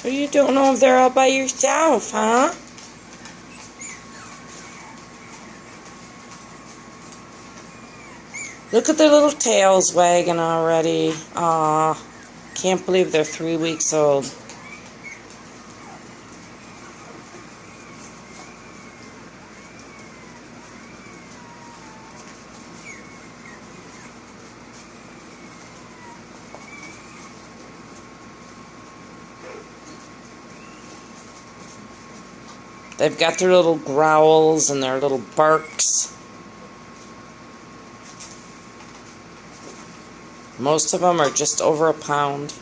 Or you don't know if they're all by yourself, huh? Look at their little tails wagging already. Aw, can't believe they're 3 weeks old. They've got their little growls and their little barks. Most of them are just over a pound.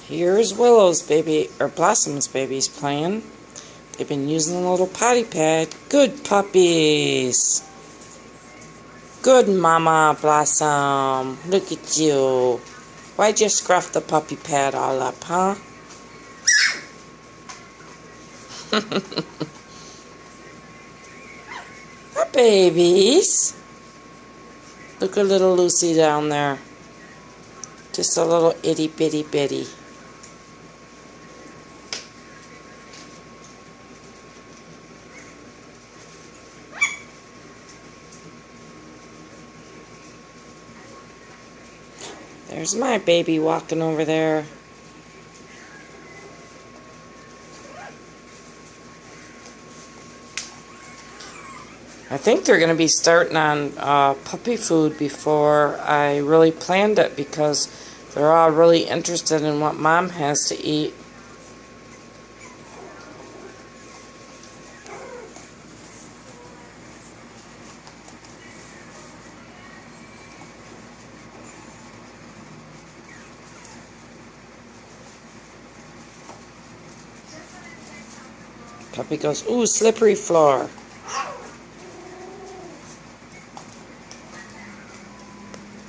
Here's Willow's baby, or Blossom's babies playing. They've been using the little potty pad. Good puppies. Good mama, Blossom. Look at you. Why'd you scruff the puppy pad all up, huh? Our babies. Look at little Lucy down there. Just a little itty bitty bitty. There's my baby walking over there. I think they're going to be starting on puppy food before I really planned it, because they're all really interested in what Mom has to eat. Puppy goes, ooh, slippery floor.